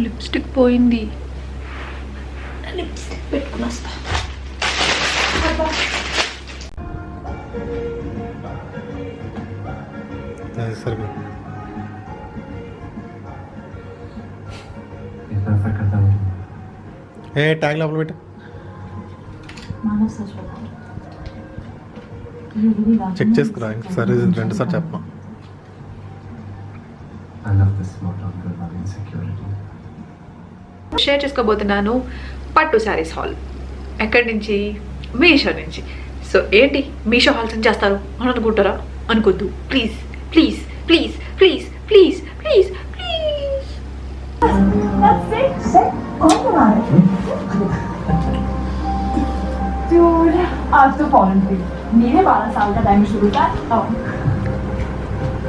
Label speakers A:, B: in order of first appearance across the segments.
A: Lipstick పోయింది. Lipstick పెట్టుకుని వస్తా.
B: సరే ఏ ట్యాగ్ లోపల పెట్టు. చెక్ చేసుకురా ఇంకోసారి, రెండు సార్లు చెప్పమా.
A: షేర్ చేసుకోబోతున్నాను పట్టు శారీస్ హాల్. ఎక్కడి నుంచి? మీషో నుంచి. సో ఏంటి మీషో హాల్స్ అని చేస్తారు అని అనుకుంటారా? అనుకోద్దు. Please please please please please please please.
C: Dude, आज तो फॉलन थी. मेरे 12 साल का टाइम शुरू था.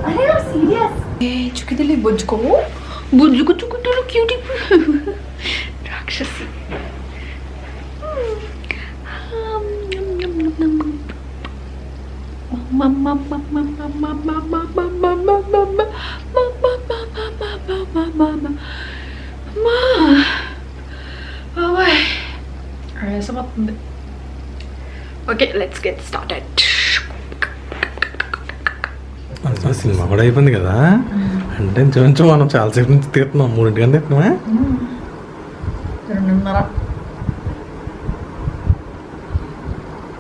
C: अरे यार सीरियस.
A: ఏ చుకిదలి బుజ్జుకో బుజ్జుకు చుకుటలు క్యూటీ రాక్షసి. ఆయాసమవుతుంది. Okay let's get started.
B: Cinema కూడా అయిపోయింది కదా, అంటే కొంచెం మనం చాలాసేపు నుంచి తీస్తున్నాం. 3 గంటలు తీస్తున్నామా?
A: 2:30.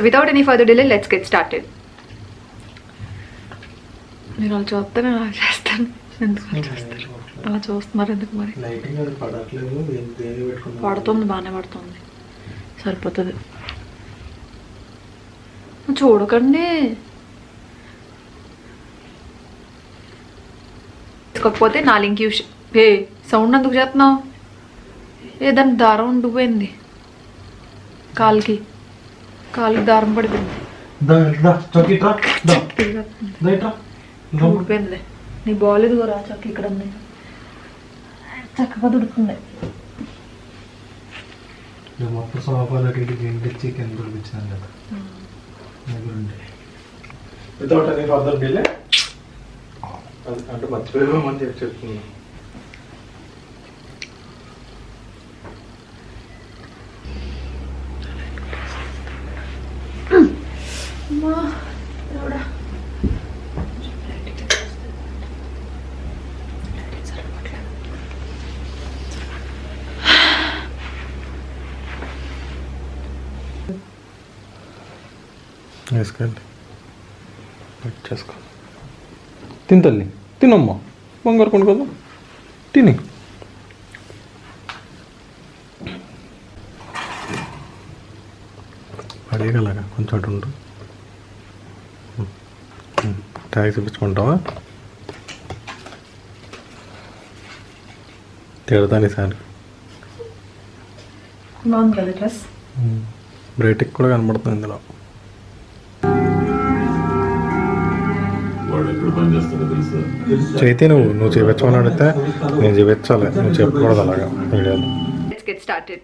A: Without any further delay let's get started. మీరు అలా చూస్తాను అలా చేస్తాను. ఎందుకు అలా చేస్తారు? అలా చూస్తున్నారు ఎందుకు మరి? పడుతుంది, బాగానే పడుతుంది, సరిపోతుంది. చూడకండి. తీసుకోకపోతే నా లింక్ యూస్. ఏ సౌండ్ ఎందుకు చేస్తున్నావు? ఏదన్నా దారం ఉండిపోయింది కాలుకి దారం పడిపోయింది. ఊడిపోయింది. నీ బాగాలేదు కూడా చక్క ఇక్కడ ఉంది, చక్కగా దొరుకుతుంది.
B: మొత్తం సోఫాలకి చికెన్ దొరికించాను కదా. వితౌట్ ఎనీ ఫర్దర్ డిలే అంటే మర్చిపోయామని చెప్పి చెప్తున్నా. వేసుకోండి, చేసుకో. తిని తల్లి, తినమ్మా, బంగారు కొండు కదా, తిని. అడిగలాగా కొంచెం అటు ఉండు. ట్యాగ్ చూపించుకుంటావా? తిడతాను ఈసారి.
A: బాగుంది కదా డ్రెస్.
B: బ్రైటిక్ కూడా కనబడుతుంది ఇందులో. చైతే నువ్వు చేయించమని అడిగితే నేను చేయించాలి, నువ్వు చెప్పకూడదు అలాగా వీడియోలో.
A: Let's get started.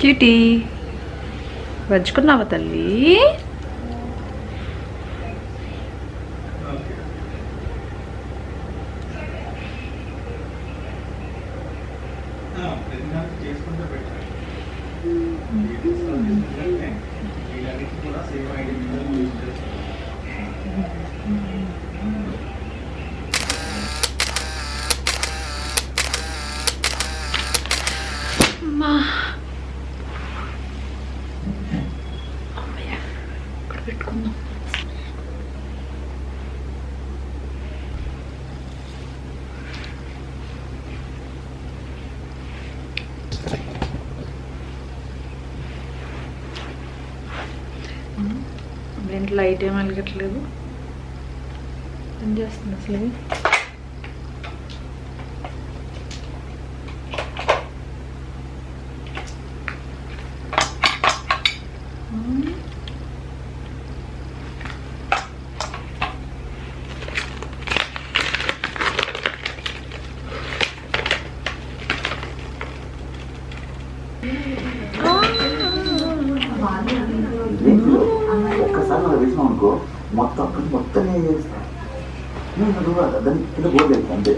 A: క్యూటీ వచ్చుకున్నావా తల్లి? అమ్మా పెట్టుకుందాం. దీంట్లో లైట్ ఏం వెలగట్లేదు. ఏం చేస్తుంది అసలు?
D: అలా వేసినాం అనుకో మొత్తం మొత్తం నేను చేస్తాను దాన్ని కింద బోర్డు వేస్తాను అంతే.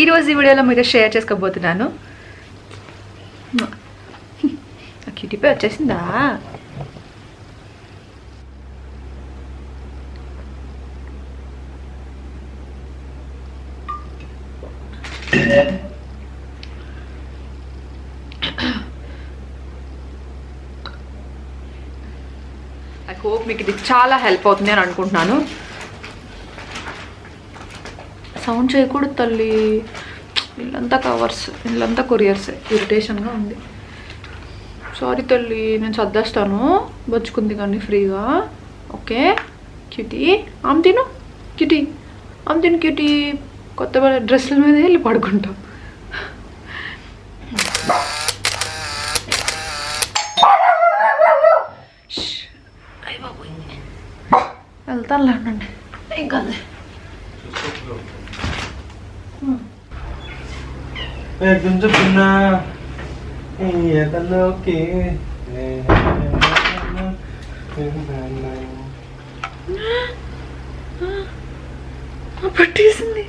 A: ఈరోజు ఈ వీడియోలో మీతో షేర్ చేసుకోబోతున్నాను. క్యూటీపై వచ్చేసిందా? ఐ హోప్ మీకు ఇది చాలా హెల్ప్ అవుతుంది అని అనుకుంటున్నాను. సౌండ్ చేయకూడదు తల్లి, ఇల్లంతా కవర్స్, ఇల్లంతా కొరియర్స్, ఇరిటేషన్గా ఉంది. సారీ తల్లి, నేను సర్దేస్తాను, బచ్చుకుంది కానీ ఫ్రీగా. ఓకే క్యూటీ, ఆమె తిను క్యూటీ, ఆమె తిను క్యూటీ. కొత్త డ్రెస్సుల మీద వెళ్ళి పడుకుంటాం. వెళ్తాను లేండి, ఇంకా
B: చెప్తున్నా ఎదలోకి
A: పట్టేసింది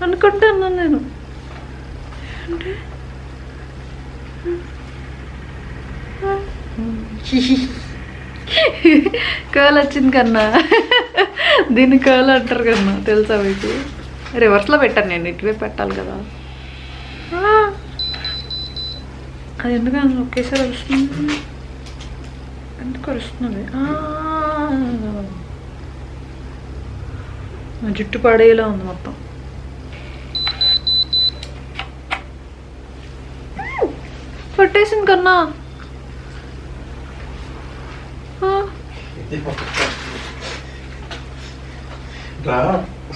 A: అనుకుంటున్నాను నేను. కర్ల్ వచ్చింది కన్నా, దీన్ని కర్ల్ అంటారు కన్నా, తెలుసా మీకు? రివర్స్లో పెట్టాను నేను, ఇటువైపు పెట్టాలి కదా. అది ఎందుకని ఒకేసారి వస్తుంది, ఎందుకు వస్తున్నది? నా జుట్టు పడేలా ఉంది మొత్తం. పట్టేసింది కన్నా.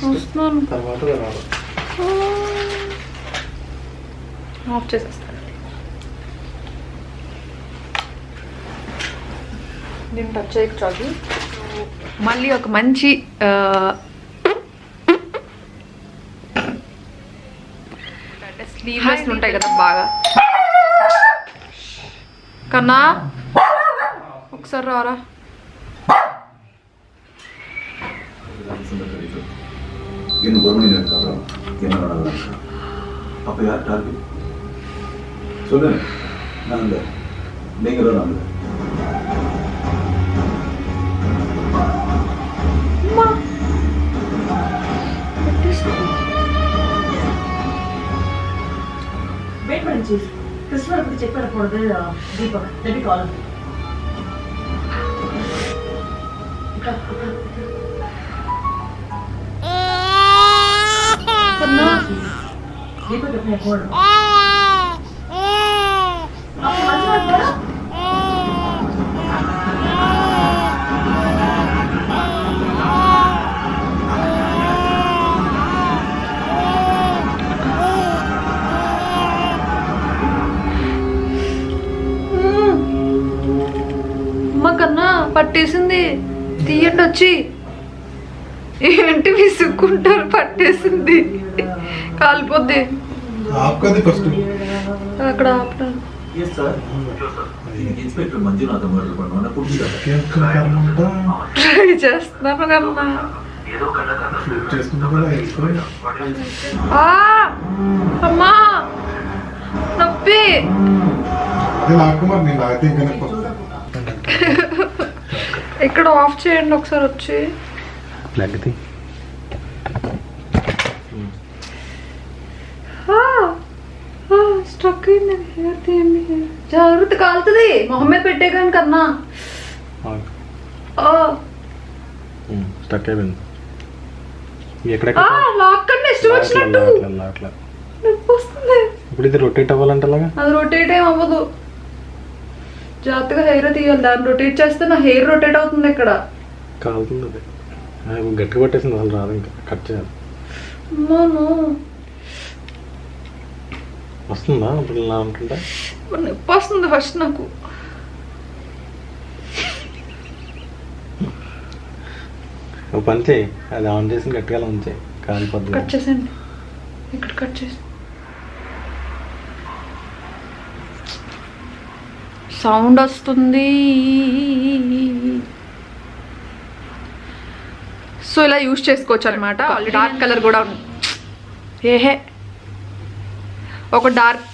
A: వస్తున్నాను, ఆఫ్ చేసేస్తాను. దీన్ని టచ్ చేయకు. మళ్ళీ ఒక మంచి స్లీవ్లెస్ ఉంటాయి కదా బాగా. కన్నా ఒకసారి రారా.
D: ಏನು ಗೋರ್ಮೆಂಟ್ ಇರ್ತಾರೋ ಏನು ಮಾಡೋಲ್ಲ ಅಪ್ಪ ಯಾರು ಟಾರ್ಗೆಟ್ சொல்லு நான் இல்லை நீங்கள் தான் நான்
C: வெயிட் பண்ணி சீஃப், கிறிஸ்டமர் பற்றி செக் பண்ண போகிறது தீபக். லெட் கால். दीपक अपने फोन
A: అమ్మ కన్నా పట్టేసింది, తీయండి వచ్చి. ఏంటి విసుక్కుంటారు, పట్టేసింది, కాలిపోద్ది. అక్కడ
D: ఇన్స్పెక్టర్ మంజునాథ్
A: ట్రై చేస్తున్నాను కన్నా. అమ్మా నొప్పి. ఇక్కడ ఆఫ్ చేయండి ఒకసారి వచ్చి. స్ట్రక్ అయింది, హెయిర్ తీయండి. జాగ్రత్త, కాలుతుంది. మొహం మీద పెట్టేగాని కన్నా.
B: స్టక్ అయిపోయింది.
A: లాక్కండి ఇష్టం వచ్చినట్టు. నొప్పి వస్తుంది.
B: ఇప్పుడు ఇది రొటేట్ అవ్వాలంటే
A: అది రొటేట్ ఏం అవ్వదు. జాగ్రత్తగా హెయిర్ తీయాలి. దాన్ని రొటేట్ చేస్తే నా హెయిర్ రొటేట్ అవుతుంది. ఇక్కడ
B: కాలుతుంది. అది గట్టిగా పట్టేసింది, అసలు రాదు. ఇంకా కట్ చేయాలి.
A: వస్తుంది.
B: వస్తుందా ఇప్పుడు ఇలా ఉంటుంటే?
A: నొప్పి వస్తుంది ఫస్ట్ నాకు.
B: ఒక పని చేయి, అది ఆన్ చేసి గట్టిగా ఉంచే కాలిపోద్ది.
A: కట్ చేసేయండి, ఇక్కడ కట్ చేసి. సౌండ్ వస్తుంది. సో ఇలా యూజ్ చేసుకోవచ్చు అనమాట. డార్క్ కలర్ కూడా ఉంది. ఏహే ఒక డార్క్